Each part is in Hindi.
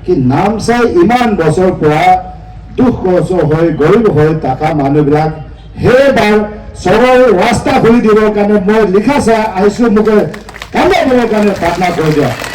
কি নামচাই ইমান বছৰ পৰা দুখ কষ্ট হৈ গৰীব হৈ থকা মানুহবিলাক সেইবাৰ চৰকাৰে ৰাস্তা খুলি দিবৰ কাৰণে মই লিখা চাই আহিছোঁ মোক কান্দা দিবৰ কাৰণে প্ৰাৰ্থনা কৰি দিয়ক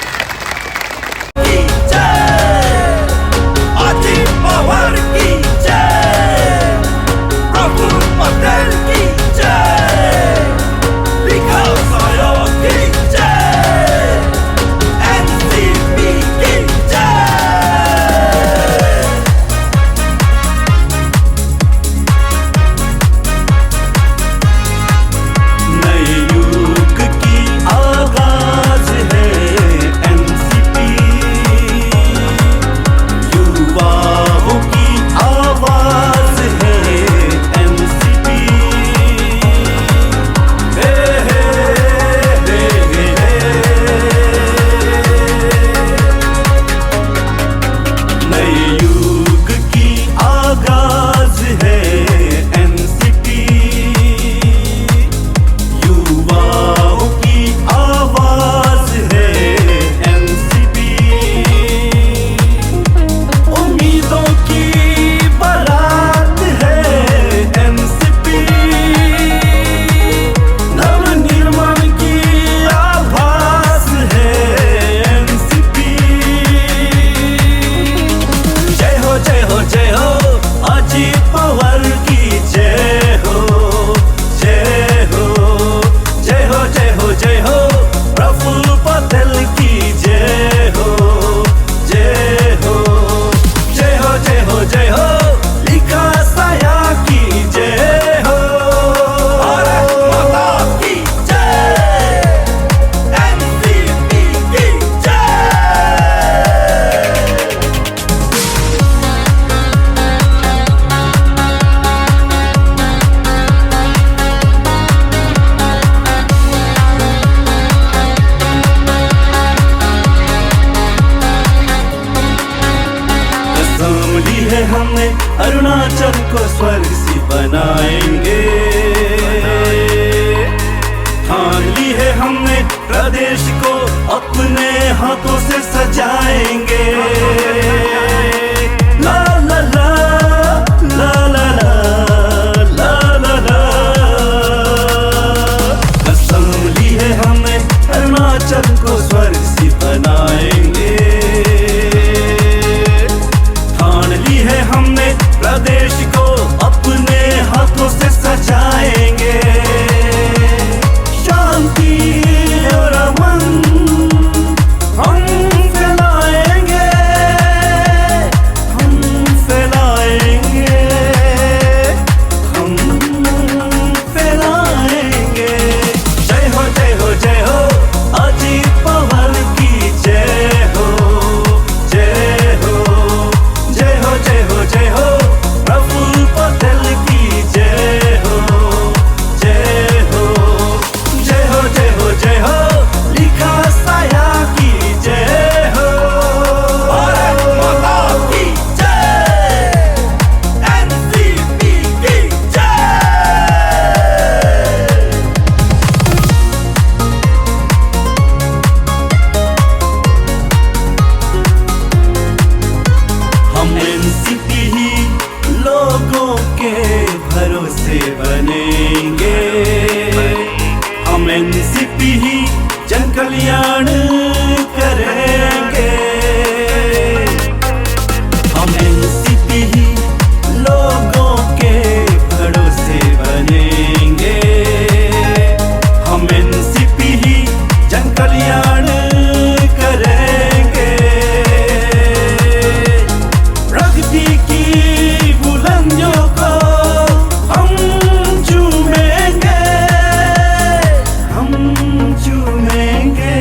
हमने अरुणाचल को स्वर्ग सी बनाएंगे ठान ली है हमने प्रदेश को अपने हाथों से सजाएंगे ला ला ला ला ला ला ला ला ला कसम ली है हमने अरुणाचल को स्वर्ग सी बनाएंगे हमने प्रदेश को अपने हाथों से सजाएंगे शांति और अमन हम फैलाएंगे हम फैलाएंगे हम फैलाएंगे जय हो जय हो जय हो अजीत पवार की जय हो जय हो जय हो जय हो जय हो प्रफुल्ल पटेल की जय हो जय हो जय हो जय हो जय हो लिखा साया की जय हो भारत माता की जय एनसीपी की जय हम एनसीपी ही लोगों के भरोसे बनेंगे हम एनसीपी ही जन कल्याण करेंगे हम एनसीपी ही लोगों के भरोसे बनेंगे हम एनसीपी ही जन कल्याण करेंगे प्रगति की बुलंदियों को हम चूमेंगे हम चूमेंगे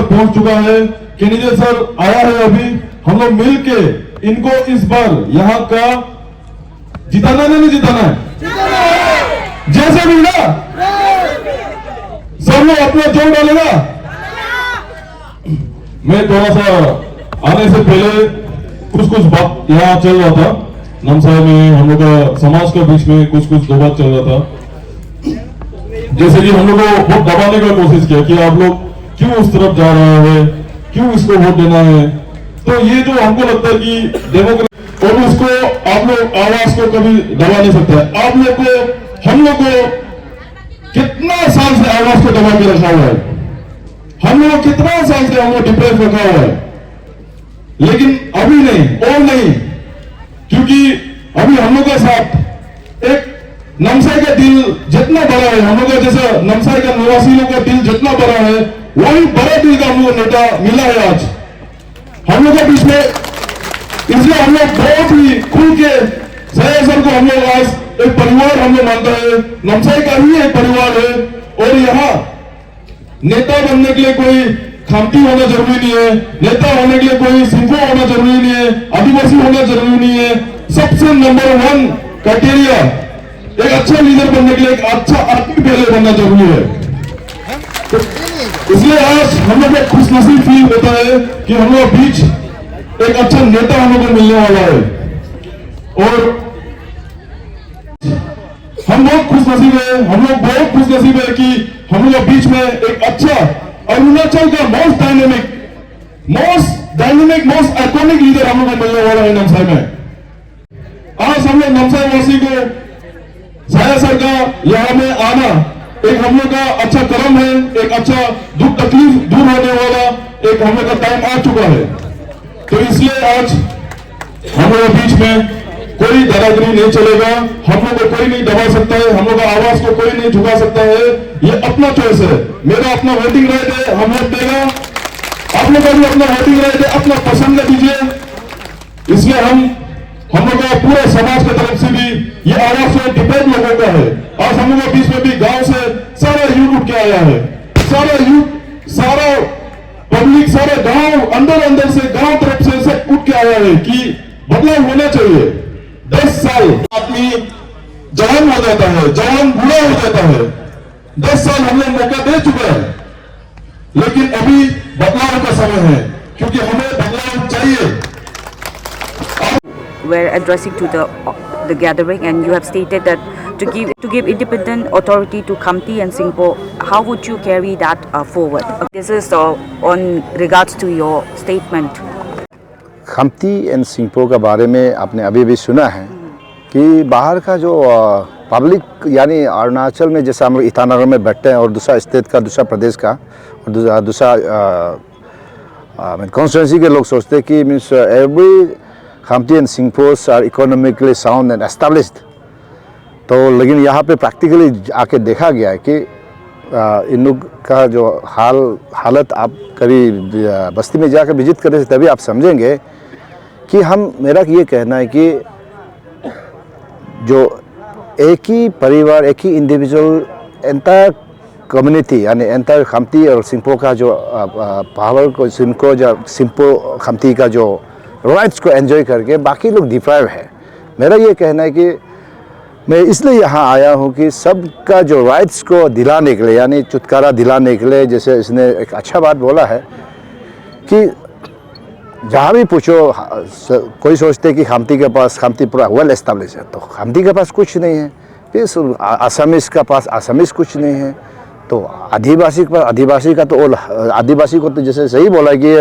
पहुंच चुका है। कैंडिडेट सर आया है अभी, हम लोग मिल के इनको इस बार यहाँ का जिताना है नहीं जिताना है? जैसे भी ना सब लोग अपना जोर डालेगा। मैं थोड़ा सा आने से पहले कुछ बात यहाँ चल रहा था नामसाई में, हम लोग का समाज के बीच में कुछ दो बात चल रहा था। जैसे कि हम लोग को वोट दबाने का कोशिश किया कि आप लोग क्यों उस तरफ जा रहे हैं, क्यों इसको वोट देना है। तो ये जो हमको लगता है कि डेमोक्रेसी और उसको आप लोग आवाज को कभी दबा नहीं सकते। आप लोग को, हम लोग को कितना साल से आवाज को दबा के रखा हुआ है, हम लोग कितना साल से हम लोग डिप्रेस रखा हुआ है, लेकिन अभी नहीं और नहीं, क्योंकि अभी हम लोग के साथ एक नामसाई का दिल जितना बड़ा है, हम लोग का जैसा नामसाई का निवासी लोग का दिल जितना बड़ा है, वही बड़ा दिल का हम लोग नेता मिला है आज हम लोग के बीच में। इसलिए हम लोग बहुत ही खुल के सैयद सर को हम लोग आज एक परिवार हम लोग मानता है, नामसाई का ही एक परिवार है। और यहाँ नेता बनने के लिए कोई खामती होना जरूरी नहीं है, नेता होने के लिए कोई सिंफो होना जरूरी नहीं है, आदिवासी होना जरूरी नहीं है। सबसे नंबर 1 क्राइटेरिया एक अच्छा लीडर बनने के लिए एक अच्छा आदमी पहले बनना जरूरी है। तो इसलिए आज हम लोग को खुशनसीब फील होता है कि हम लोग बीच एक अच्छा नेता हम लोग को मिलने वाला है। और हम बहुत खुशनसीब है, हम लोग बहुत खुशनसीब है कि हम लोग बीच में एक अच्छा अरुणाचल का most dynamic most iconic leader हम लोग को मिलने वाला है नामसाई में। आज हम लोग नामसाई वासी को सैयद सर का यहाँ में आना एक हम लोग का अच्छा कर्म है, एक अच्छा दुख तकलीफ दूर होने वाला एक हम लोग का टाइम आ चुका है। तो इसलिए आज हम लोग बीच में कोई दादागिरी नहीं चलेगा, हम लोग को कोई नहीं दबा सकता है, हम लोग का आवाज को कोई नहीं झुका सकता है। ये अपना चॉइस है, मेरा अपना वोटिंग राइट है, हम वोट देगा, आप लोग का भी अपना वोटिंग राइट है, अपना पसंद दीजिए। इसलिए हम लोग का पूरे समाज की तरफ से भी ये आवाज से डिपेंड लोगों का है। आज हम लोग के बीच में भी गांव से सारा यूथ उठ के आया है, सारा यूथ, सारा पब्लिक, सारे गांव अंदर से गांव तरफ से सब उठ के आया है कि बदलाव होना चाहिए। 10 साल आदमी जवान हो जाता है, जवान बूढ़ा हो जाता है। 10 साल हम लोग मौका दे चुके हैं, लेकिन अभी बदलाव का समय है, क्योंकि हमें बदलाव चाहिए। Were addressing to the gathering, and you have stated that to give independent authority to Khamti and Singpo. How would you carry that forward? This is on regards to your statement. Khamti and Singpho के बारे में आपने अभी भी सुना है कि बाहर का जो पब्लिक, यानी अरुणाचल में जैसे हम लोग ईटानगर में बैठते हैं और दूसरा स्टेट का, दूसरा प्रदेश का और दूसरा कॉन्स्टिट्यूंसी के लोग सोचते हैं कि means every Khamti and Singphos are economically sound and established. तो लेकिन यहाँ पे प्रैक्टिकली आके देखा गया है कि इन लोग का जो हालत आप कभी बस्ती में जाकर विजिट करें तभी आप समझेंगे कि मेरा ये कहना है कि जो एक ही परिवार, एक ही इंडिविजुअल, एंटायर कम्युनिटी, यानी एंटायर खम्ती और सिंगपो का जो पावर को, सिंगपो खम्ती का जो राइट्स को एंजॉय करके बाकी लोग डिप्राइव है। मेरा ये कहना है कि मैं इसलिए यहाँ आया हूँ कि सबका जो राइट्स को दिलाने के लिए, यानी छुटकारा दिलाने के लिए, जैसे इसने एक अच्छा बात बोला है कि जहाँ भी पूछो कोई सोचते कि खम्ती पूरा वेल एस्टेब्लिश है, तो खम्ती के पास कुछ नहीं है, फिर आसामीज का पास आसामीज कुछ नहीं है, तो आदिवासी के पास आदिवासी का, तो आदिवासी को तो जैसे सही बोला कि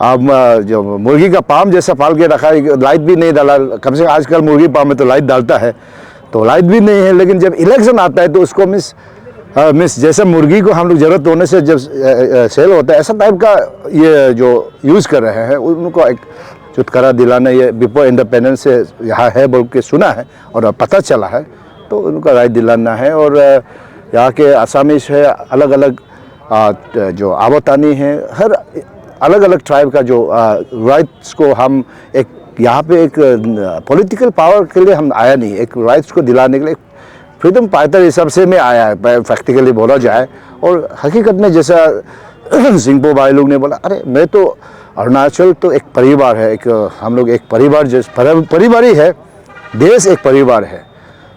आप जो मुर्गी का पाम जैसा पाल के रखा है, लाइट भी नहीं डाला, कम से कम आजकल मुर्गी पाम में तो लाइट डालता है, तो लाइट भी नहीं है। लेकिन जब इलेक्शन आता है तो उसको मिस जैसे मुर्गी को हम लोग ज़रूरत होने से जब सेल होता है, ऐसा टाइप का ये जो यूज़ कर रहे हैं, उनको एक छुटकारा दिलाना ये बिफोर इंडिपेंडेंस से यहाँ है बोल के सुना है और पता चला है, तो उनका राइट दिलाना है। और यहाँ के आसामीज है, अलग अलग जो आवतानी है, हर अलग अलग ट्राइब का जो राइट्स को हम एक यहाँ पे एक पॉलिटिकल पावर के लिए हम आया नहीं, एक राइट्स को दिलाने के लिए फ्रीडम फाइटर हिसाब से में आया है प्रैक्टिकली बोला जाए। और हकीकत में जैसा सिंहपो भाई लोग ने बोला अरे मैं तो अरुणाचल तो एक परिवार है, एक हम लोग एक परिवार जैसे परिवार ही है, देश एक परिवार है।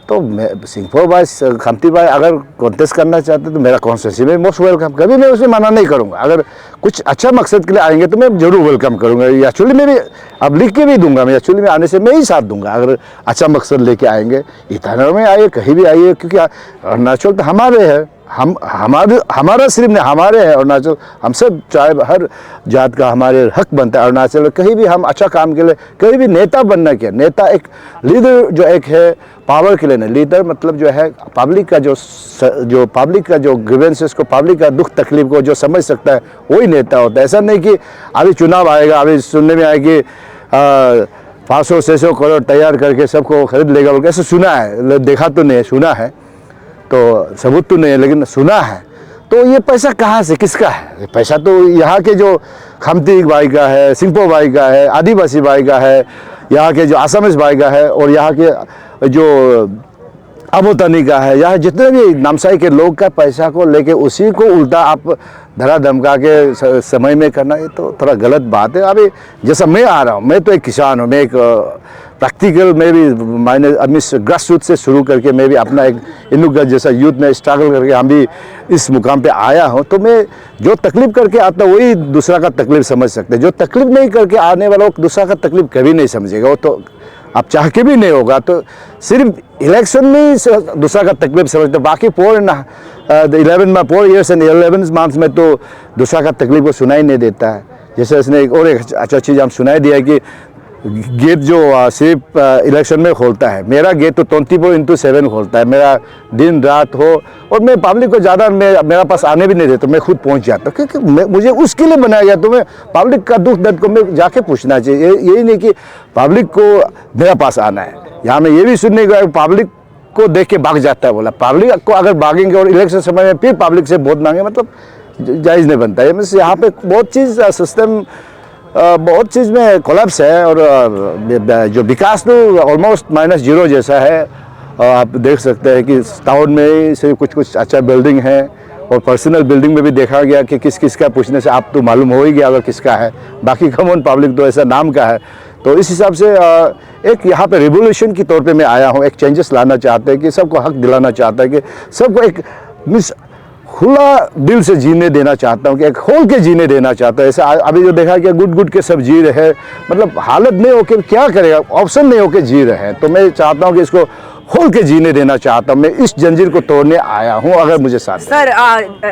तो मैं सिंहपो भाई खम्ती भाई अगर कॉन्टेस्ट करना चाहते तो मेरा कॉन्स्टिट्यूंसी में मोस्ट वेलकम, कभी मैं उसे मना नहीं करूँगा। अगर कुछ अच्छा मकसद के लिए आएंगे तो मैं जरूर वेलकम करूँगा। एक्चुअली मैं भी अब लिख के भी दूंगा, मैं एक्चुअली में आने से मैं ही साथ दूंगा अगर अच्छा मकसद लेके आएंगे। ईटानगर में आइए, कहीं भी आइए, क्योंकि अरुणाचल तो हमारे है, हमारा सिर्फ नहीं, हमारे हैं अरुणाचल। हम सब चाहे हर जात का हमारे हक बनता है अरुणाचल। कहीं भी हम अच्छा काम के लिए, कहीं भी नेता बनना क्या, नेता एक लीडर जो एक है पावर के लिए नहीं, लीडर मतलब जो है पब्लिक का जो पब्लिक का जो ग्रीवेंसेस को, पब्लिक का दुख तकलीफ को जो समझ सकता है वही नेता होता है। ऐसा नहीं कि अभी चुनाव आएगा, अभी सुनने में आए कि 500-600 करोड़ तैयार करके सबको खरीद लेगा, वो कैसे सुना है, देखा तो नहीं है, सुना है तो सबूत तो नहीं है लेकिन सुना है। तो ये पैसा कहाँ से किसका है? पैसा तो यहाँ के जो खम्ती भाई का है, सिंहपो भाई का है, आदिवासी भाई का है, यहाँ के जो आसामीज भाई का है, और यहाँ के जो अबोतनी का है, यहाँ जितने भी नामसाई के लोग का पैसा को लेके उसी को उल्टा आप धरा धमका के समय में करना, ये तो थोड़ा गलत बात है। अभी जैसा मैं आ रहा हूँ, मैं तो एक किसान हूँ, मैं एक प्रैक्टिकल में भी मैंने अभी ग्रास रूट से शुरू करके मैं भी अपना एक इनुका जैसा यूथ में स्ट्रगल करके हम भी इस मुकाम पे आया हूँ। तो मैं जो तकलीफ करके आता वही दूसरा का तकलीफ समझ सकते, जो तकलीफ नहीं करके आने वाला वो दूसरा का तकलीफ कभी नहीं समझेगा, वो तो आप चाह के भी नहीं होगा। तो सिर्फ इलेक्शन में ही दूसरा का तकलीफ समझते, बाकी 4 years and 11 months में तो दूसरा का तकलीफ को सुनाई नहीं देता है। जैसे इसने एक और एक अच्छा चीज़ हम सुनाई दिया कि गेट जो सिर्फ इलेक्शन में खोलता है, मेरा गेट तो 24/7 खोलता है, मेरा दिन रात हो, और मैं पब्लिक को ज़्यादा मेरा पास आने भी नहीं देता, मैं खुद पहुंच जाता, क्योंकि मुझे उसके लिए बनाया गया। तो मैं पब्लिक का दुख दर्द को मैं जाके पूछना चाहिए, यही नहीं कि पब्लिक को मेरा पास आना है। यहाँ मैं ये भी सुनने का पब्लिक को देख के भाग जाता है, बोला पब्लिक को अगर भागेंगे और इलेक्शन समय में फिर पब्लिक से वोट मांगे, मतलब जायज़ नहीं बनता है। मीन्स यहाँ पे बहुत चीज़ सिस्टम बहुत चीज़ में कोलैप्स है, और जो विकास तो ऑलमोस्ट -0 जैसा है। आप देख सकते हैं कि टाउन में सिर्फ कुछ अच्छा बिल्डिंग है, और पर्सनल बिल्डिंग में भी देखा गया कि किस का पूछने से आप तो मालूम हो ही गया अगर किसका है, बाकी कॉमन पब्लिक तो ऐसा नाम का है। तो इस हिसाब से एक यहाँ पे रिवोल्यूशन के तौर पे मैं आया हूँ, एक चेंजेस लाना चाहते हैं कि सबको हक दिलाना चाहता है, कि सबको एक मिस खुला दिल से जीने देना चाहता हूँ, कि एक खोल के जीने देना चाहता है। ऐसा अभी जो देखा कि गुट के सब जी रहे हैं, मतलब हालत नहीं हो के क्या करेगा, ऑप्शन नहीं हो के जी रहे हैं। तो मैं चाहता हूँ कि इसको खोल के जीने देना चाहता हूँ, मैं इस जंजीर को तोड़ने आया हूँ, अगर मुझे साथ। सर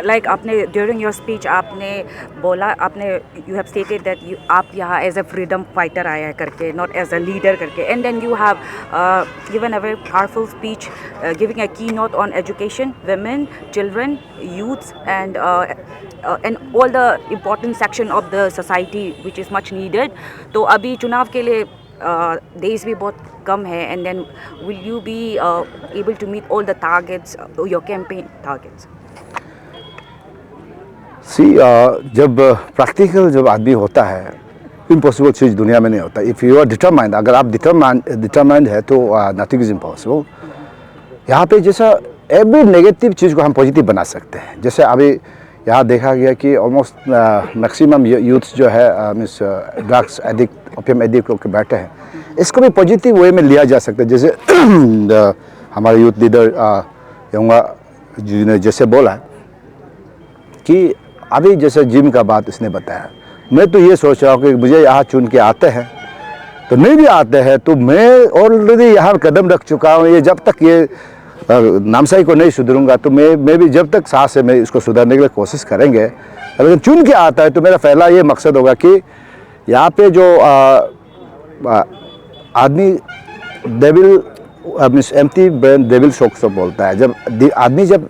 लाइक आपने ड्यूरिंग योर स्पीच आपने बोला, आपने यू हैव स्टेटेड दैट आप यहाँ एज अ फ्रीडम फाइटर आया करके, नॉट एज अ लीडर करके, and then you have given a very powerful speech giving a key note on education, women, children, youths, and all the important section of the society which is much needed. तो अभी चुनाव के लिए days भी बहुत कम है, and then will you be able to meet all the targets, your campaign targets? जब प्रैक्टिकल जब आदमी होता है, इम्पॉसिबल चीज़ दुनिया में नहीं होता। इफ़ यू आर डिटरमाइंड, अगर आप डिटरमाइंड है तो नथिंग इज़ इम्पॉसिबल। यहाँ पे जैसा एवरी नेगेटिव चीज़ को हम पॉजिटिव बना सकते हैं। जैसे अभी यहाँ देखा गया कि ऑलमोस्ट मैक्सिमम यूथ्स जो है means drugs addict, opium addict होकर बैठे हैं, इसको भी पॉजिटिव वे में लिया जा सकता है। जैसे हमारे यूथ लीडर यंगा जी ने जैसे बोला कि अभी जैसे जिम का बात इसने बताया, मैं तो ये सोच रहा हूँ कि मुझे यहाँ चुन के आते हैं तो नहीं भी आते हैं, तो मैं ऑलरेडी यहाँ कदम रख चुका हूँ। ये जब तक ये नामसाई को नहीं सुधरूंगा तो मैं भी जब तक सांस है मैं इसको सुधारने के लिए कोशिश करेंगे। अगर चुन के आता है तो मेरा पहला ये मकसद होगा कि यहाँ पे जो आदमी devil means empty brain devil शोक से बोलता है, जब आदमी जब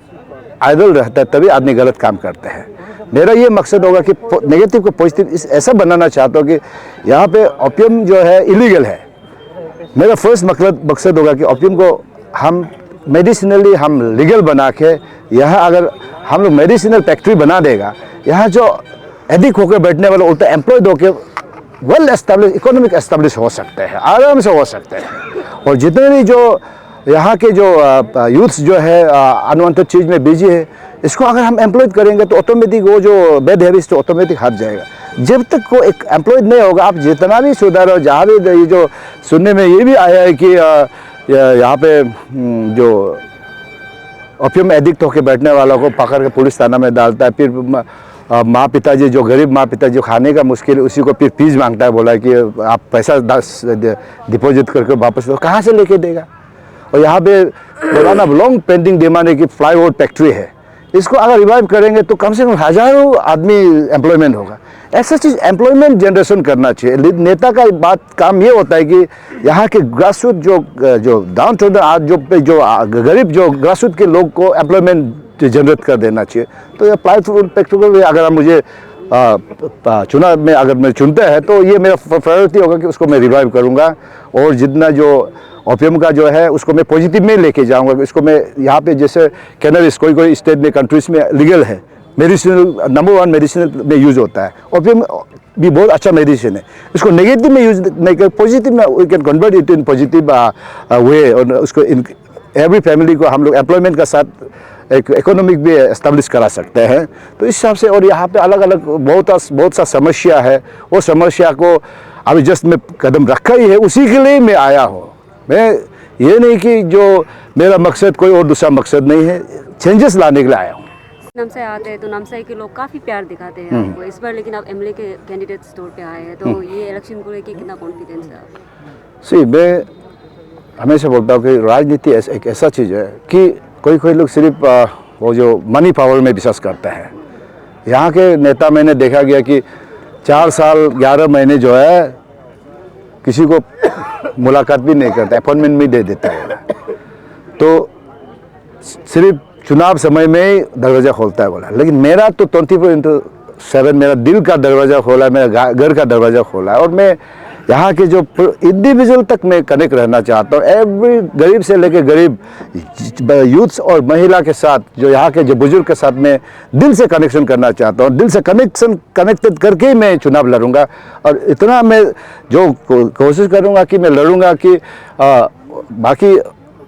आइडल रहता है तभी आदमी गलत काम करते हैं। मेरा ये मकसद होगा कि नेगेटिव को पॉजिटिव इस ऐसा बनाना चाहता हूँ कि यहाँ पे ओपियम जो है इलीगल है। मेरा फर्स्ट मकसद होगा कि ओपियम को हम मेडिसिनली हम लीगल बना के, यहाँ अगर हम लोग मेडिसिनल फैक्ट्री बना देगा, यहाँ जो एडिक्ट होकर बैठने वाले उल्टा एम्प्लॉयड होकर वेल एस्टेब्लिश इकोनॉमिक एस्टेब्लिश हो सकते हैं, आराम से हो सकते हैं। और जितने भी जो यहाँ के जो यूथ्स जो है अनवांटेड चीज़ में बिजी है, इसको अगर हम एम्प्लॉयड करेंगे तो ऑटोमेटिक वो जो बैड हैबिट्स तो ऑटोमेटिक हट जाएगा। जब तक को एक एम्प्लॉयड नहीं होगा, आप जितना भी सुधारो, जहाँ भी ये जो सुनने में ये भी आया है कि यहाँ पे जो ओपियम एडिक्ट होकर बैठने वालों को पकड़ के पुलिस थाना में डालता है, फिर माँ पिताजी जो गरीब माँ पिताजी खाने का मुश्किल, उसी को फिर फीस मांगता है, बोला कि आप पैसा डिपॉजिट करके वापस दो, कहाँ से लेके देगा। और यहाँ पे पुराना लॉन्ग पेंडिंग डिमांड है कि फ्लाईओवर फैक्ट्री है, इसको अगर रिवाइव करेंगे तो कम से कम हज़ारों आदमी एम्प्लॉयमेंट होगा। ऐसा चीज़ एम्प्लॉयमेंट जनरेशन करना चाहिए। नेता का बात काम ये होता है कि यहाँ के ग्रासरूट जो डाउन टू जो गरीब जो ग्रासरूट के लोग को एम्प्लॉयमेंट जनरेट कर देना चाहिए। तो ये प्लाईवुड फैक्ट्री को अगर आप मुझे चुनाव में अगर मैं चुनते हैं तो ये मेरा प्रायोरिटी होगा कि उसको मैं रिवाइव करूँगा, और जितना जो ओपियम का जो है उसको मैं पॉजिटिव में लेके जाऊंगा। इसको मैं यहाँ पे जैसे कैनबिस कोई स्टेट में कंट्रीज में लीगल है, मेडिसिनल नंबर 1 मेडिसिनल में यूज़ होता है। ओपियम भी बहुत अच्छा मेडिसिन है, इसको नेगेटिव में यूज़ नहीं कर, पॉजिटिव में we can convert it in positive way, और उसको एवरी फैमिली को हम लोग एम्प्लॉयमेंट का साथ एक इकोनॉमिक भी एस्टेब्लिश करा सकते हैं। तो इस हिसाब से, और यहाँ पे अलग अलग बहुत सा समस्या है, वो समस्या को अभी जस्ट मैं कदम रखा ही है, उसी के लिए मैं आया हूँ। मैं ये नहीं कि जो मेरा मकसद कोई और दूसरा मकसद नहीं है, चेंजेस लाने के लिए आया हूँ। नामसाई आते हैं तो नामसाई के लोग काफ़ी प्यार दिखाते हैं आपको इस बार, लेकिन आप एमएलए के कैंडिडेट्स तौर पे आए हैं, तो ये इलेक्शन को लेकर कितना कॉन्फिडेंस है आप? मैं हमेशा बोलता हूँ कि राजनीति एक ऐसा चीज़ है कि कोई लोग सिर्फ वो जो मनी पावर में विश्वास करते हैं। यहाँ के नेता मैंने देखा गया कि 4 साल 11 महीने जो है किसी को मुलाकात भी नहीं करता, अपॉइंटमेंट भी दे देता है। तो सिर्फ चुनाव समय में ही दरवाज़ा खोलता है बोला, लेकिन मेरा तो 24/7 मेरा दिल का दरवाज़ा खोला है, मेरा घर का दरवाज़ा खोला है, और मैं यहाँ के जो इंडिविजुअल तक मैं कनेक्ट रहना चाहता हूँ। एवरी गरीब से लेकर गरीब यूथ्स और महिला के साथ, जो यहाँ के जो बुजुर्ग के साथ मैं दिल से कनेक्शन करना चाहता हूँ। दिल से कनेक्टेड करके ही मैं चुनाव लड़ूंगा, और इतना मैं जो कोशिश करूँगा कि मैं लड़ूंगा कि बाकी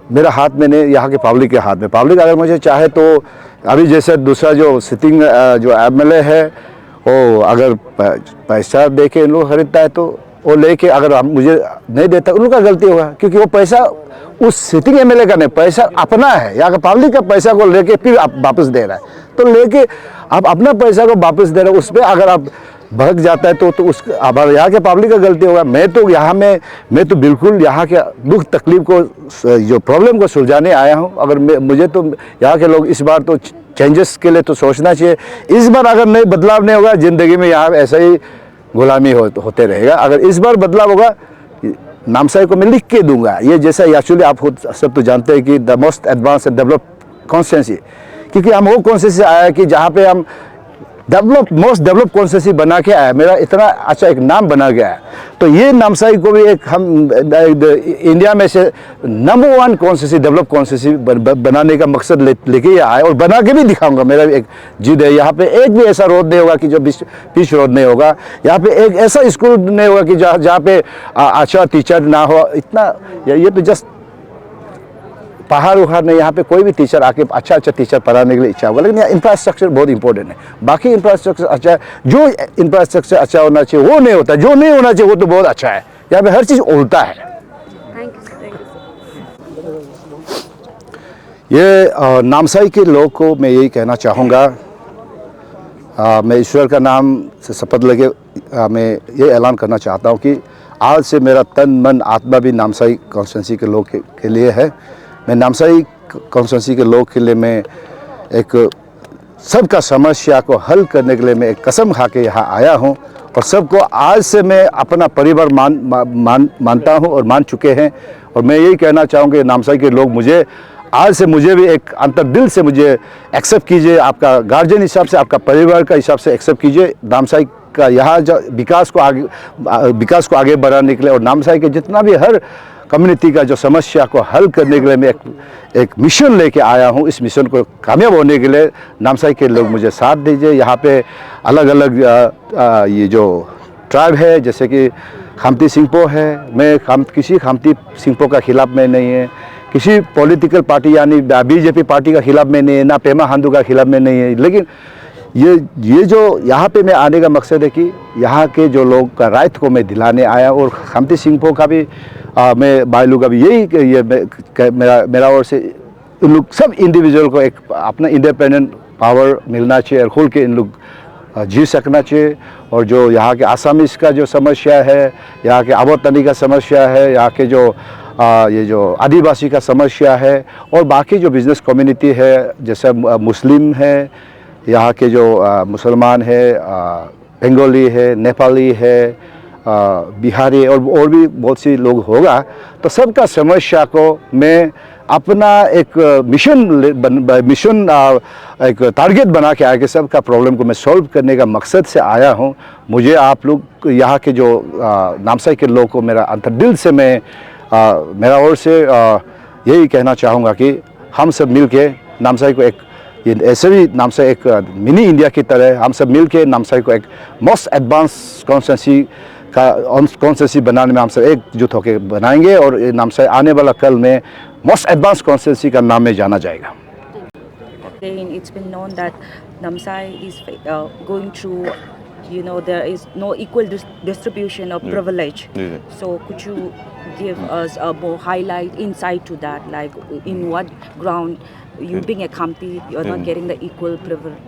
मेरा हाथ में नहीं, यहाँ के पब्लिक के हाथ में। पब्लिक अगर मुझे चाहे तो अभी जैसे दूसरा जो सिटिंग जो एमएलए है, वो अगर पैसा दे के इन लोग खरीदता है तो वो लेके, अगर मुझे नहीं देता उनका गलती होगा, क्योंकि वो पैसा उस सिटिंग एमएलए का नहीं, पैसा अपना है, यहाँ का पब्लिक का पैसा को लेके फिर आप वापस दे रहा है। तो लेके आप अपना पैसा को वापस दे रहे हो, उस पर अगर आप भड़क जाता है तो उस अब यहाँ के पब्लिक का गलती होगा। मैं तो बिल्कुल यहाँ के दुख तकलीफ को, जो प्रॉब्लम को सुलझाने आया हूँ। अगर मुझे तो यहाँ के लोग इस बार तो चेंजेस के लिए तो सोचना चाहिए। इस बार अगर नहीं बदलाव नहीं होगा, ज़िंदगी में यहाँ ऐसा ही गुलामी होते रहेगा। अगर इस बार बदलाव होगा, नामसाई को मैं लिख के दूंगा। ये जैसा एक्चुअली आप खुद सब तो जानते हैं कि the most advance and develop constituency, क्योंकि हम वो कॉन्स्टिट्यूंसी आया है कि जहाँ पे हम मोस्ट डेवलप कॉन्स्टिट्यूंसी बना के आया, मेरा इतना अच्छा एक नाम बना गया है। तो ये नामसाई को भी एक हम इंडिया में से नंबर 1 कॉन्स्टिट्यूंसी, डेवलप कॉन्स्टिट्यूंसी बनाने का मकसद लेके आए, और बना के भी दिखाऊंगा। मेरा एक जिद है। यहाँ पे एक भी ऐसा रोड नहीं होगा कि जो पिच रोड नहीं होगा। यहाँ पे एक ऐसा स्कूल नहीं होगा कि जहाँ पे अच्छा टीचर ना हो। इतना ये तो जस्ट पहाड़ उखाड़ नहीं, यहाँ पे कोई भी टीचर आके अच्छा टीचर पढ़ाने के लिए इच्छा होगा, लेकिन यहाँ इंफ्रास्ट्रक्चर बहुत इंपॉर्टेंट है। बाकी इंफ्रास्ट्रक्चर अच्छा है, जो इंफ्रास्ट्रक्चर अच्छा होना चाहिए वो नहीं होता, जो नहीं होना चाहिए वो तो बहुत अच्छा है। यहाँ पे हर चीज़ उल्टा है। Thank you. ये नामसाई के लोग को मैं यही कहना चाहूँगा, मैं ईश्वर का नाम से शपथ लेके मैं ये ऐलान करना चाहता हूँ कि आज से मेरा तन मन आत्मा भी नामसाई कॉन्स्टिट्यूंसी के लोग के लिए है। मैं नामसाई कॉन्स्टिट्यूंसी के लोग के लिए मैं एक सबका समस्या को हल करने के लिए मैं एक कसम खा के यहाँ आया हूँ, और सबको आज से मैं अपना परिवार मानता हूँ और मान चुके हैं। और मैं यही कहना चाहूँगा, नामसाई के लोग मुझे आज से मुझे भी एक अंतर्दिल से मुझे एक्सेप्ट कीजिए, आपका गार्जियन हिसाब से, आपका परिवार का हिसाब से एक्सेप्ट कीजिए। नामसाई का यहाँ जो विकास को आगे बढ़ाने के लिए, और नामसाई के जितना भी हर कम्युनिटी का जो समस्या को हल करने के लिए मैं एक मिशन लेके आया हूँ। इस मिशन को कामयाब होने के लिए नामसाई के लोग मुझे साथ दीजिए। यहाँ पे अलग अलग ये जो ट्राइब है, जैसे कि खामती सिंगपो है, मैं किसी खामती सिंगपो का खिलाफ में नहीं है। किसी पॉलिटिकल पार्टी यानी बीजेपी पार्टी का खिलाफ में नहीं है, ना पेमा खांडू का खिलाफ में नहीं है, लेकिन ये जो यहाँ पे मैं आने का मकसद है कि यहाँ के जो लोग का राइट को मैं दिलाने आया, और खम्ती सिंहपो का भी मैं बायलू का भी यही मेरा ओर से उन लोग सब इंडिविजुअल को एक अपना इंडिपेंडेंट पावर मिलना चाहिए और खुल के इन लोग जी सकना चाहिए। और जो यहाँ के आसामीज का जो समस्या है, यहाँ के आबोतनी का समस्या है, यहाँ के जो ये जो आदिवासी का समस्या है, और बाकी जो बिजनेस कम्युनिटी है जैसे मुस्लिम है, यहाँ के जो मुसलमान है, बंगाली है, नेपाली है, बिहारी और भी बहुत सी लोग होगा, तो सबका समस्या को मैं अपना एक मिशन एक टारगेट बना के आके सबका प्रॉब्लम को मैं सॉल्व करने का मकसद से आया हूँ। मुझे आप लोग यहाँ के जो नामसाई के लोग को मेरा अंतर्दिल से मैं मेरा ओर से यही कहना चाहूँगा कि हम सब मिल के नामसाई को एक ये ऐसे भी नामसाई एक मिनी इंडिया की तरह हम सब मिल के नामसाई को एक मोस्ट एडवांस कॉन्स्टिट्यूंसी बनाने में हम सब एकजुट होकर बनाएंगे, और ये नामसाई आने वाला कल में मोस्ट एडवांस कॉन्स्टिट्यूंसी का नाम में जाना जाएगा। It's been known that Namsai is going through, there is no equal distribution of privilege. So could you give us a more highlight insight to that, like in what ground you being a Khamti, you're not getting the equal privilege?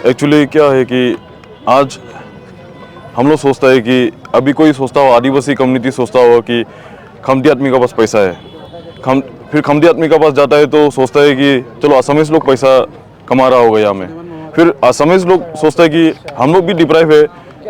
Actually क्या है कि आज हम लोग सोचता है कि अभी कोई सोचता हो, आदिवासी कम्युनिटी सोचता हो कि खमती आदमी का पास पैसा है, फिर खमती आदमी का पास जाता है तो सोचता है कि चलो असमीज लोग पैसा कमा रहा होगा यहाँ में, फिर असमीज लोग सोचता है कि हम लोग भी डिप्राइव है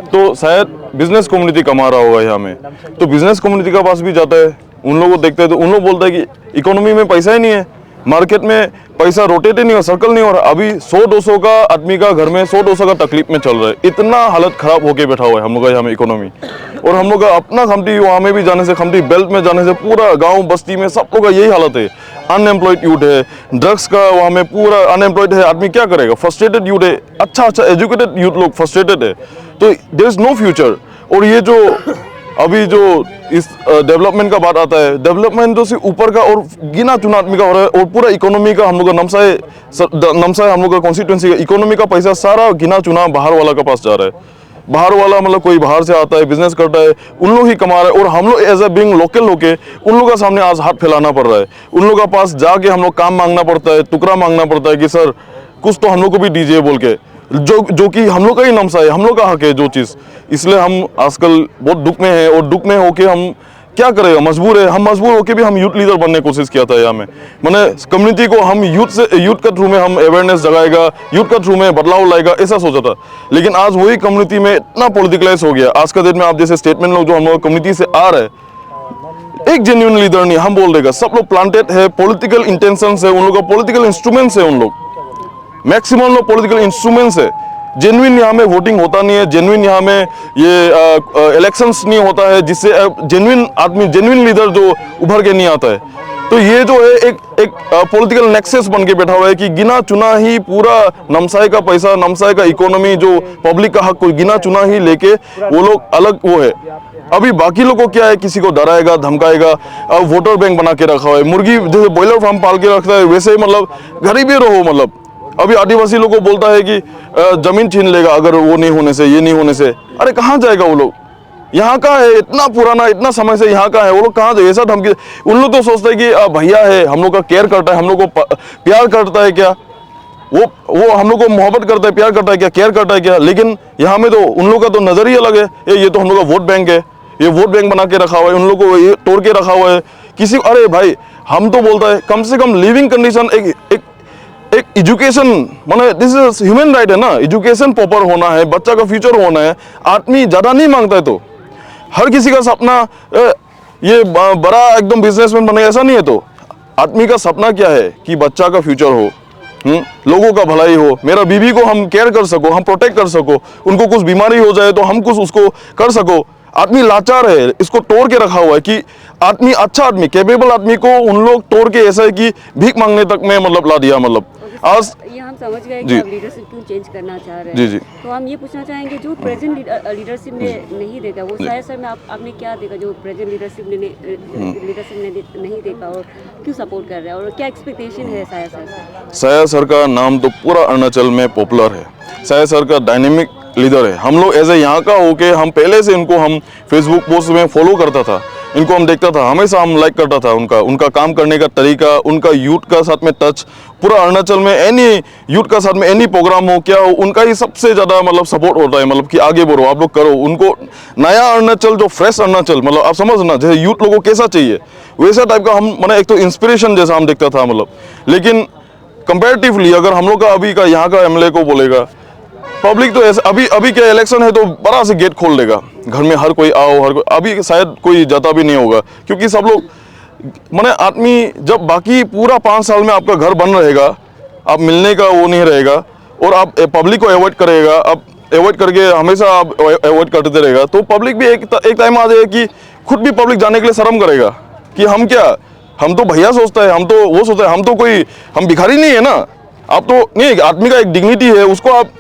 तो शायद बिजनेस कम्युनिटी कमा रहा होगा यहाँ में, तो बिजनेस कम्युनिटी का पास भी जाता है, उन लोगों को देखते हैं तो उन लोग बोलता है कि इकोनॉमी में पैसा ही नहीं है, मार्केट में पैसा रोटेट ही नहीं हो, सर्कल नहीं हो रहा। अभी 100-200 का आदमी का घर में 100-200 का तकलीफ में चल रहा है, इतना हालत खराब होके बैठा हुआ है हम लोग का यहाँ में इकोनॉमी। और हम लोग का अपना खमती वहाँ में भी जाने से, खमती बेल्ट में जाने से पूरा गांव बस्ती में सब लोग का यही हालत है, अनएम्प्लॉयड यूथ है, ड्रग्स का वहाँ में पूरा अनएम्प्लॉयड है, आदमी क्या करेगा, फ्रस्ट्रेटेड यूथ है, अच्छा एजुकेटेड यूथ लोग फ्रस्ट्रेटेड है, तो देयर इज नो फ्यूचर। और ये जो अभी जो इस डेवलपमेंट का बात आता है, डेवलपमेंट तो सिर्फ ऊपर का और गिना चुना आदमी का हो रहा है, और पूरा इकोनॉमी का हम लोग का नमसाई हम लोग का कॉन्स्टिट्यूंसी इकोनॉमी का पैसा सारा गिना चुना बाहर वाला का पास जा रहा है। बाहर वाला मतलब कोई बाहर से आता है, बिजनेस करता है, उन लोग ही कमा रहे हैं, और हम लोग एज ए बीइंग लोकल होके उन लोगों के सामने आज हाथ फैलाना पड़ रहा है, उन लोगों के पास जाके हम लोग काम मांगना पड़ता है, टुकड़ा मांगना पड़ता है कि सर कुछ तो हम लोग को भी दीजिए बोल के, जो कि हम लोग का ही नमसा है, हम लोग का हक है जो चीज़। इसलिए हम आजकल बहुत दुख में है, और दुख में होके हम क्या करेगा, मजबूर है, हम मजबूर होके भी हम यूथ लीडर बनने की कोशिश किया था यहाँ में, मैंने कम्युनिटी को हम यूथ के थ्रू में हम अवेयरनेस जगाएगा, यूथ के थ्रू में बदलाव लाएगा, ऐसा सोचा था। लेकिन आज वही कम्युनिटी में इतना पॉलिटिकलाइज हो गया, आज का डेट में आप जैसे स्टेटमेंट लोग जो हम लोग कम्युनिटी से आ रहे हैं, एक जेन्युइन लीडर नहीं, हम बोल देगा सब लोग प्लांटेड है, पॉलिटिकल इंटेंशन है, उन लोग का पॉलिटिकल इंस्ट्रूमेंट्स है, उन लोग मैक्सिमम लोग पॉलिटिकल इंस्ट्रूमेंट्स है, जेन्युइन यहाँ में वोटिंग होता नहीं है, जेन्युइन यहाँ में ये इलेक्शंस नहीं होता है, जिससे जेन्युइन आदमी, जेन्युइन लीडर जो उभर के नहीं आता है। तो ये जो है एक पॉलिटिकल नेक्सस बन के बैठा हुआ है कि गिना चुना ही पूरा नमसाई का पैसा, नमसाई का इकोनॉमी, जो पब्लिक का हक को गिना चुना ही लेके वो लोग अलग वो है। अभी बाकी लोगों को क्या है, किसी को डराएगा, धमकाएगा, वोटर बैंक बना के रखा हुआ है, मुर्गी जैसे बॉयलर फार्म पाल के रखता है वैसे ही, मतलब गरीबी रहो, मतलब अभी आदिवासी लोगों को बोलता है कि जमीन छीन लेगा अगर वो नहीं होने से, ये नहीं होने से। अरे कहाँ जाएगा वो लोग, यहाँ का है, इतना पुराना, इतना समय से यहाँ का है, वो लोग कहाँ जाए, ऐसा धमकी। उन लोग तो सोचते हैं कि भैया है, हम लोग का केयर करता है, हम लोग को प्यार करता है क्या, वो हम लोग को मोहब्बत करता है, प्यार करता है क्या, केयर करता है क्या। लेकिन यहाँ में तो उन लोग का तो नजर ही अलग है, ये तो हम लोग का वोट बैंक है, ये वोट बैंक बना के रखा हुआ है, उन लोग को ये तोड़ के रखा हुआ है किसी। अरे भाई हम तो बोलता है कम से कम लिविंग कंडीशन, एक एजुकेशन, माने दिस इज ह्यूमन राइट है ना, एजुकेशन प्रॉपर होना है, बच्चा का फ्यूचर होना है। आदमी ज्यादा नहीं मांगता है, तो हर किसी का सपना ये बड़ा एकदम बिजनेसमैन बने ऐसा नहीं है। तो आदमी का सपना क्या है कि बच्चा का फ्यूचर हो, लोगों का भलाई हो, मेरा बीवी को हम केयर कर सको, हम प्रोटेक्ट कर सको, उनको कुछ बीमारी हो जाए तो हम कुछ उसको कर सको। आदमी लाचार है, इसको तोड़ के रखा हुआ है कि आदमी अच्छा आदमी कैपेबल आदमी को उन लोग तोड़ के ऐसा है कि भीख मांगने तक में मतलब ला दिया। मतलब आज ये हम समझ गए जी। कि आप लीडरशिप क्यों चेंज करना चाह रहे हैं। जी, जी। तो हम ये पूछना चाहेंगे जो प्रेजेंट लीडरशिप ने नहीं देखा वो साया सर में आपने क्या देखा जो प्रेजेंट लीडरशिप ने नहीं देखा और क्यों सपोर्ट कर रहे हैं और क्या एक्सपेक्टेशन है साया सर से? साया सर का नाम तो पूरा अरुणाचल में पॉपुलर है। साया सर का डायनेमिक लीडर है। हम लोग एज ए यहाँ का होके हम पहले से इनको हम फेसबुक पोस्ट में फॉलो करता था, इनको हम देखता था, हमेशा हम लाइक करता था उनका काम करने का तरीका, उनका यूथ का साथ में टच। पूरा अरुणाचल में एनी यूथ का साथ में एनी प्रोग्राम हो क्या हो, उनका ही सबसे ज़्यादा मतलब सपोर्ट होता है, मतलब कि आगे बढ़ो, आप लोग करो। उनको नया अरुणाचल जो फ्रेश अरुणाचल मतलब आप समझना जैसे यूथ लोगों को कैसा चाहिए वैसा टाइप का हम मतलब एक तो इंस्पिरेशन जैसा हम देखता था मतलब। लेकिन कंपैरेटिवली अगर हम लोग का अभी का यहाँ का एमएलए को बोलेगा पब्लिक तो ऐसे अभी क्या इलेक्शन है तो बड़ा से गेट खोल देगा, घर में हर कोई आओ, हर कोई। अभी शायद कोई जाता भी नहीं होगा क्योंकि सब लोग माने आदमी जब बाकी पूरा 5 साल में आपका घर बन रहेगा, आप मिलने का वो नहीं रहेगा और आप पब्लिक को अवॉइड करेगा, आप अवॉइड करके हमेशा आप अवॉइड करते रहेगा तो पब्लिक भी एक टाइम आ जाएगा कि खुद भी पब्लिक जाने के लिए शर्म करेगा कि हम क्या, हम तो भैया सोचता है, हम तो वो सोचता है, हम तो कोई हम भिखारी नहीं है ना। आप तो नहीं, आदमी का एक डिग्निटी है उसको आप,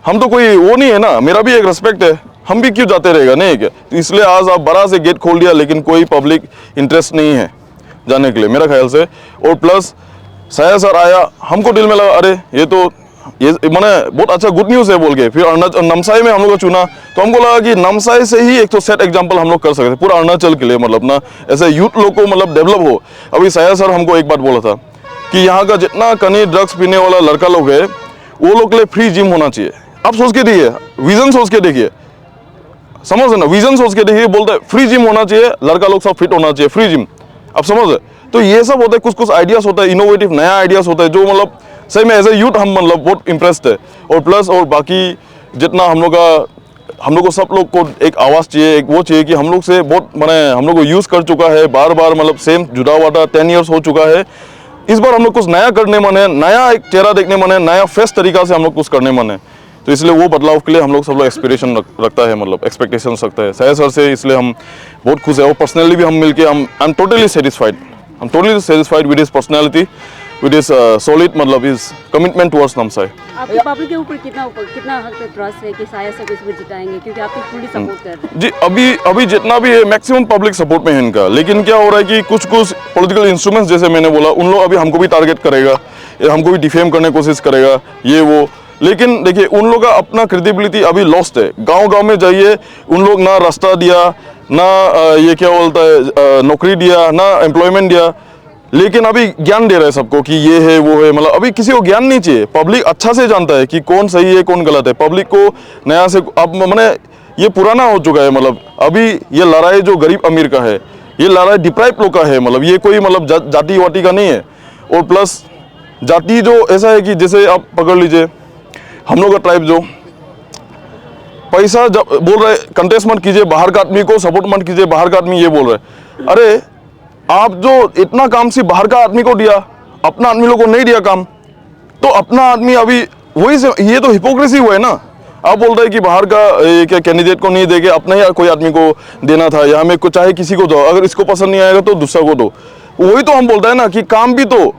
हम तो कोई वो नहीं है ना, मेरा भी एक रिस्पेक्ट है, हम भी क्यों जाते रहेगा नहीं क्या। तो इसलिए आज आप बड़ा से गेट खोल दिया लेकिन कोई पब्लिक इंटरेस्ट नहीं है जाने के लिए मेरा ख्याल से। और प्लस साया सर आया, हमको दिल में लगा अरे ये मैंने बहुत अच्छा गुड न्यूज़ है बोल के। फिर नमसाई में हम लोग को चुना तो हमको लगा कि नमसाई से ही एक तो सेट एग्जांपल हम लोग कर सकते पूरा अरुणाचल के लिए, मतलब ना ऐसे यूथ लोग को मतलब डेवलप हो। अभी साया सर हमको एक बात बोला था कि यहाँ का जितना कनी ड्रग्स पीने वाला लड़का लोग है वो लोग के लिए फ्री जिम होना चाहिए। आप सोच के देखिए, विजन सोच के देखिए, समझ ना, विजन सोच के देखिए, बोलते हैं फ्री जिम होना चाहिए, लड़का लोग सब फिट होना चाहिए, फ्री जिम। आप समझ, तो ये सब होता है, कुछ आइडियाज होता है, इनोवेटिव नया आइडियाज होता है जो मतलब सही में एज ए यूथ हम मतलब बहुत इंप्रेस्ड है। और प्लस और बाकी जितना हम लोग को सब लोग को एक आवाज़ चाहिए, एक वो चाहिए कि हम लोग से बहुत मैंने हम लोग को यूज़ कर चुका है बार मतलब सेम जुड़ा हुआ था, 10 ईयर्स हो चुका है। इस बार हम लोग कुछ नया करने मन है, नया एक चेहरा देखने मन है, नया फ्रेश तरीका से हम लोग कुछ करने मन है। तो इसलिए वो बदलाव के लिए हम लोग सब लोग एक्सपेक्टेशन रखता है, मतलब एक्सपेक्टेशन रखता है साया सर से। इसलिए हम बहुत खुश है और पर्सनली भी हम मिलके I am totally satisfied with his personality, with his solid मतलब हिज कमिटमेंट टुवर्ड्स नमसाई। आपके पब्लिक के ऊपर कितना हद तक ट्रस्ट है कि साया सर को इसमें जिताएंगे क्योंकि आपको फुली सपोर्ट कर रहे हैं? जी अभी जितना भी है मैक्सिमम पब्लिक सपोर्ट में है इनका। लेकिन क्या हो रहा है कि कुछ पॉलिटिकल इंस्ट्रूमेंट्स जैसे मैंने बोला उन लोग अभी हमको भी टारगेट करेगा, हमको भी डिफेम करने की कोशिश करेगा ये वो। लेकिन देखिए उन लोग का अपना क्रेडिबिलिटी अभी लॉस्ट है। गांव में जाइए, उन लोग ना रास्ता दिया, ना ये क्या बोलता है नौकरी दिया, ना एम्प्लॉयमेंट दिया, लेकिन अभी ज्ञान दे रहे हैं सबको कि ये है वो है। मतलब अभी किसी को ज्ञान नहीं चाहिए, पब्लिक अच्छा से जानता है कि कौन सही है कौन गलत है। पब्लिक को नया से अब मैंने ये पुराना हो चुका है, मतलब अभी ये लड़ाई जो गरीब अमीर का है, ये लड़ाई डिप्राइव लोग का है, मतलब ये कोई मतलब जाति वाटी का नहीं है। और प्लस जाति जो ऐसा है कि जैसे आप पकड़ लीजिए हम लोग का ट्राइब जो पैसा जब बोल रहे कंटेस्ट मत कीजिए, बाहर का आदमी को सपोर्ट मत कीजिए, बाहर का आदमी ये बोल रहे। अरे आप जो इतना काम सिर्फ बाहर का आदमी को दिया, अपना आदमी लोग को नहीं दिया काम, तो अपना आदमी अभी वही से, ये तो हिपोक्रेसी हुआ है ना। आप बोल रहे हैं कि बाहर का क्या कैंडिडेट को नहीं देके अपने ही कोई आदमी को देना था, या हमें चाहे किसी को दो, अगर इसको पसंद नहीं आएगा तो दूसरा को दो। वही तो हम बोलते हैं ना कि काम भी तो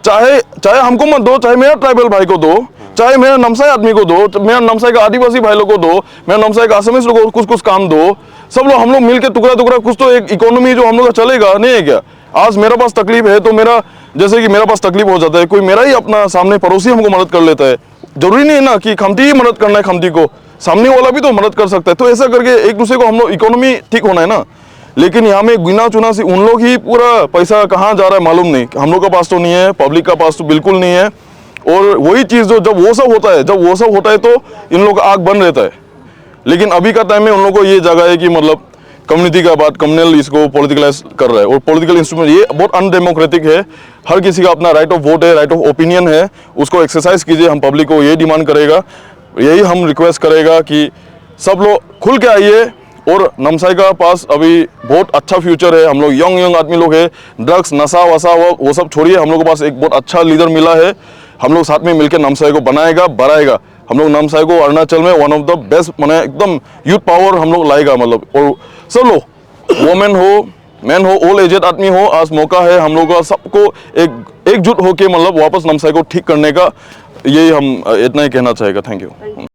चाहे हमको मत दो, चाहे मेरा ट्राइबल भाई को दो, चाहे मेरा नमसाई आदमी को दो, मेरा नमसाई का आदिवासी भाई लोग को दो, मेरा नमसाई का असमीज लोग को कुछ काम दो। सब लोग हम लोग मिलकर टुकड़ा कुछ तो एक इकोनॉमी जो हम लोग का चलेगा नहीं है क्या। आज मेरे पास तकलीफ है तो मेरा जैसे कि मेरे पास तकलीफ हो जाता है, कोई मेरा ही अपना सामने पड़ोसी हमको मदद कर लेता है। जरूरी नहीं है ना कि खमती ही मदद करना है, खमती को सामने वाला भी तो मदद कर सकता है। तो ऐसा करके एक दूसरे को हम लोग इकोनॉमी ठीक होना है ना। लेकिन यहाँ में गिना चुना सी उन लोग ही पूरा पैसा कहाँ जा रहा है मालूम नहीं, हम लोग का पास तो नहीं है, पब्लिक का पास तो बिल्कुल नहीं है। और वही चीज़ जो जब वो सब होता है तो इन लोग का आग बन रहता है। लेकिन अभी का टाइम में उन लोग को ये जगह है कि मतलब कम्युनिटी का बात कम्युनल इसको पॉलिटिकलाइज कर रहा है। और पॉलिटिकल इंस्ट्रूमेंट ये बहुत अनडेमोक्रेटिक है। हर किसी का अपना राइट ऑफ वोट है, राइट ऑफ ओपिनियन है, उसको एक्सरसाइज कीजिए। हम पब्लिक को ये डिमांड करेगा, यही हम रिक्वेस्ट करेगा कि सब लोग खुल के आइए। और नमसाई का पास अभी बहुत अच्छा फ्यूचर है। हम लोग यंग आदमी लोग है, ड्रग्स नशा वसा वो सब छोड़िए, हम लोग के पास एक बहुत अच्छा लीडर मिला है। हम लोग साथ में मिलकर नमसाई को बनाएगा, बढ़ाएगा। हम लोग नामसाई को अरुणाचल में वन ऑफ द बेस्ट माने एकदम यूथ पावर हम लोग लाएगा मतलब। और सब लोग वोमेन हो मैन हो ओल्ड एजेड आदमी हो, आज मौका है हम लोग का सबको एकजुट होके मतलब वापस नामसाई को ठीक करने का। यही हम इतना ही कहना चाहेगा। Thank you.